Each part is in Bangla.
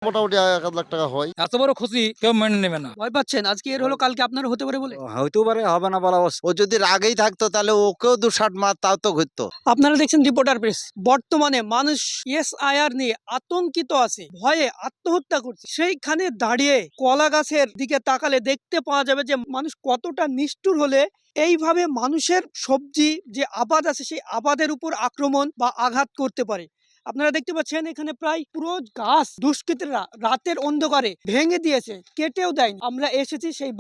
মোটামুটি ১ লাখ টাকা হয়। এত বড় ক্ষতি কেউ মেনে নেবে না। ভয় পাচ্ছেন আজকে এর হলো কালকে আপনার হতে পারে বলে? হইতেও পারে, হবে না বলা অবশ্য। ও যদি রাগেই থাকতো তাহলে ওকেও ২-৬০ মার তাও তো ঘুরতো। আপনারা দেখছেন রিপোর্টার প্রেস। বর্তমানে মানুষ এসআইআর নিয়ে আতঙ্কিত আছে, ভয়ে আত্মহত্যা করছে। সেইখানে দাঁড়িয়ে কলা গাছের দিকে তাকালে দেখতে পাওয়া যাবে যে মানুষ কতটা নিষ্ঠুর হলে এইভাবে মানুষের সবজি যে আবাদ আছে সেই আবাদের উপর আক্রমণ বা আঘাত করতে পারে। আপনারা দেখতে পাচ্ছেন এখানে প্রায় পুরো গাছ দুষ্কৃতীরা রাতের অন্ধকারে ভেঙে দিয়েছে, কেটেও দেয়নি। আমরা এসেছি সেই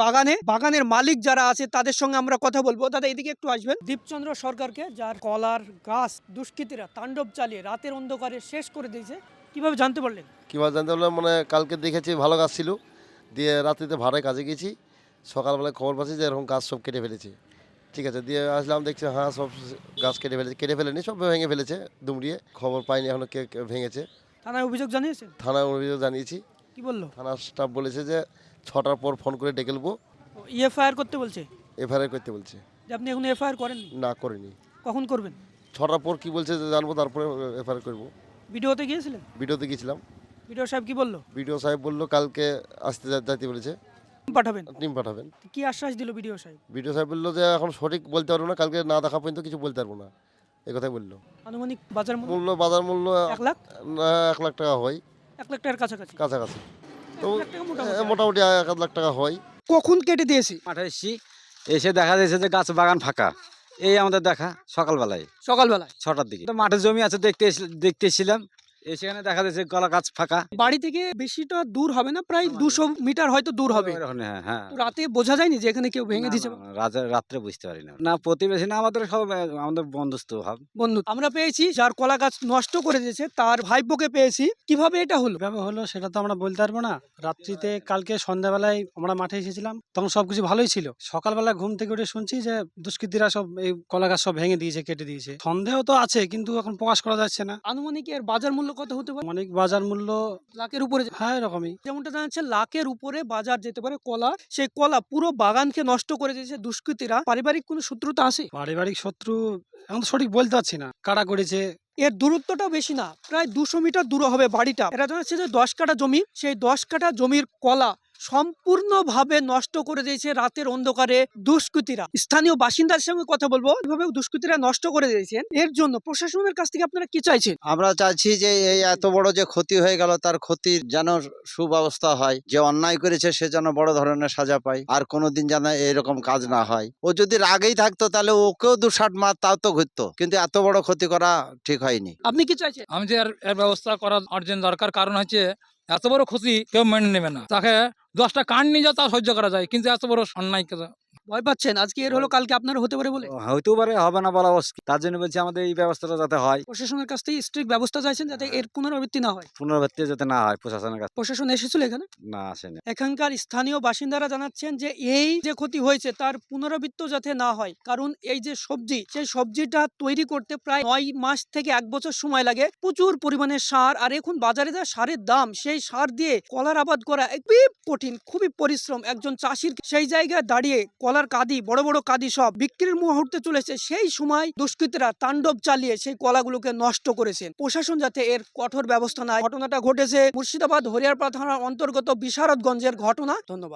বাগানের মালিক যারা আছে তাদের সঙ্গে আমরা কথা বলবো। দাদা এদিকে একটু আসবেন। দীপচন্দ্র সরকারকে, যার কলার গাছ দুষ্কৃতীরা তাণ্ডব চালিয়ে রাতের অন্ধকারে শেষ করে দিয়েছে, কিভাবে জানতে পারলেন? কীভাবে জানতে পারলাম মানে কালকে দেখেছি ভালো গাছ ছিল, দিয়ে রাত্রিতে ভাড়ায় কাজে গেছি, সকালবেলায় খবর পাচ্ছি যে এরকম গাছ সব কেটে ফেলেছে। ঠিক আছে, দিয়ে আসলাম, দেখছি হ্যাঁ সব গাছ কেটে ফেলেনি, সব ভেঙে ফেলেছে দুমড়িয়ে। খবর পাইনি এখনো কে ভেঙেছে। থানায় অভিযোগ জানিয়েছেন? থানায় অভিযোগ জানিয়েছি। কি বললো? থানার স্টাফ বলেছে যে 6টার পর ফোন করে ডেকে নেবো, এফআইআর করতে বলছে? এফআইআর করতে বলছে। যে আপনি এখন এফআইআর করেননি? না করিনি। কখন করবেন? 6টার পর কী বলছে যে জানবো, তারপরে এফআইআর করবো। ভিডিওতে গিয়েছিলেন? ভিডিওতে গেছিলাম। ভিডিও সাহেব কি বললো? ভিডিও সাহেব বললো কালকে আসতে যাইতে বলেছে, পাঠাবেন? টিম পাঠাবেন। কি আশ্বাস দিল ভিডিও সাহেব? ভিডিও সাহেব বললো যে এখন সঠিক বলতে পারবো না, কালকে না দেখা পর্যন্ত কিছু বলতে পারবো না, এই কথাই বললো। আনুমানিক বাজার মূল্য? বাজার মূল্য 1 লাখ? না, 1 লাখ টাকা হয় 1 লাখ টাকার কাছাকাছি? কাছাকাছি। তো 1 লাখ টাকা মোটামুটি। মোটামুটি 1 লাখ টাকা হয়। কখন কেটে দিয়েছি? মাঠে এসেছি, এসে দেখা যাচ্ছে যে গাছ বাগান ফাঁকা। এই আমাদের দেখা সকালবেলায় সকালবেলায় ৬টার দিকে। তো মাঠে জমি আছে, দেখতে এসেছিলাম, সেখানে দেখা যাচ্ছে কলা গাছ ফাঁকা। বাড়ি থেকে বেশিটা দূর হবে না, প্রায় 200 মিটার হয়তো দূর হবে। হ্যাঁ হ্যাঁ। তো রাতে বোঝা যায়নি যে এখানে কেউ ভেঙে দিয়েছে? রাত্রে বুঝতে পারি না। না প্রতিবেশী না, আমাদের সব আমাদের বন্ধুস্থ ভাব। বন্ধু আমরা পেয়েছি, যার কলা গাছ নষ্ট করে দিয়েছে তার ভাইপোকে পেয়েছি। কিভাবে এটা হলো? কিভাবে হলো সেটা তো আমরা বলতে পারবো না। রাত্রিতে কালকে সন্ধ্যাবেলায় আমরা মাঠে এসেছিলাম, তখন সবকিছু ভালোই ছিল। সকালবেলা ঘুম থেকে উঠে শুনছি যে দুষ্কৃতীরা সব এই কলা গাছ সব ভেঙে দিয়েছে, কেটে দিয়েছে। সন্দেহ তো আছে কিন্তু এখন প্রকাশ করা যাচ্ছে না। আনুমানিক এর বাজার মূল্য কত হতে পারে? অনেক বাজার মূল্য লাখের উপরে? হ্যাঁ এরকমই। যেমনটা জানাচ্ছে লাখের উপরে বাজার যেতে পারে কলা। সেই কলা পুরো বাগানকে নষ্ট করে দিয়েছে দুষ্কৃতীরা। পারিবারিক কোনো শত্রুতা আছে? পারিবারিক শত্রু এখন তো সঠিক বলতে পারছি না কারা করেছে। এর দূরত্বটাও বেশি না, প্রায় 200 মিটার দূরে হবে বাড়িটা। এরা জানাচ্ছে যে 10 কাঠা জমি, সেই 10 কাঠা জমির কলা সম্পূর্ণভাবে নষ্ট করে দিয়েছে রাতের অন্ধকারে দুষ্কৃতীরা। স্থানীয় বাসিন্দার সঙ্গে কথা বলবো, এভাবে দুষ্কৃতীরা নষ্ট করে দিয়েছেন। এর জন্য প্রশাসনের কাছ থেকে আপনারা কি চাইছেন? আমরা চাচ্ছি যে এই এত বড় যে ক্ষতি হয়ে গেল, তার ক্ষতির যেন সুব্যবস্থা হয়। যে অন্যায় করেছে সে যেন বড় ধরনের সাজা পায়, আর কোনোদিন যেন এরকম কাজ না হয়। ও যদি রাগেই থাকতো তাহলে ওকেও ২-৬০ মার তাও তো ঘুরতো, কিন্তু এত বড় ক্ষতি করা ঠিক হয়নি। আপনি কি চাইছেন? আমি যে এর ব্যবস্থা করা আর্জেন্ট দরকার, কারণ হচ্ছে এত বড় ক্ষতি কেউ মেনে নেবে না। তাকে 10টা কান নিয়ে যাও তা সহ্য করা যায়, কিন্তু এত বড় অন্যায় ভয় পাচ্ছেন আজকে এর হলো কালকে আপনার হতে পারে বলে? হইতেও পারে, হবে না বলা অবশ্য। তার জন্য বলছি আমাদের এই ব্যবস্থাটা যাতে হয়, প্রশাসনের কাছ থেকে স্ট্রিক্ট ব্যবস্থা চাইছেন যাতে এর পুনরাবৃত্তি না হয়? পুনরাবৃত্তি যাতে না হয় প্রশাসনের কাছে। প্রশাসন এসেছিল এখানে? না আসেনি। এখানকার স্থানীয় বাসিন্দারা জানাচ্ছেন যে এই যে ক্ষতি হয়েছে তার পুনরাবৃত্ত যাতে না হয়, কারণ এই যে সবজি, সেই সবজিটা তৈরি করতে প্রায় 9 মাস থেকে 1 বছর সময় লাগে। প্রচুর পরিমাণে সার, আর এখন বাজারে যা সারের দাম, সেই সার দিয়ে কলার আবাদ করা খুবই কঠিন, খুবই পরিশ্রম একজন চাষির। সেই জায়গায় দাঁড়িয়ে কলার কাঁদি, বড় বড় কাঁদি সব বিক্রির মুহূর্তে চলেছে, সেই সময় দুষ্কৃতীরা তাণ্ডব চালিয়ে সেই কলাগুলোকে নষ্ট করেছেন। প্রশাসন যাতে এর কঠোর ব্যবস্থা নেয়। ঘটনাটা ঘটেছে মুর্শিদাবাদ হরিয়ারপাড়া থানার অন্তর্গত বিশারদগঞ্জের ঘটনা। ধন্যবাদ।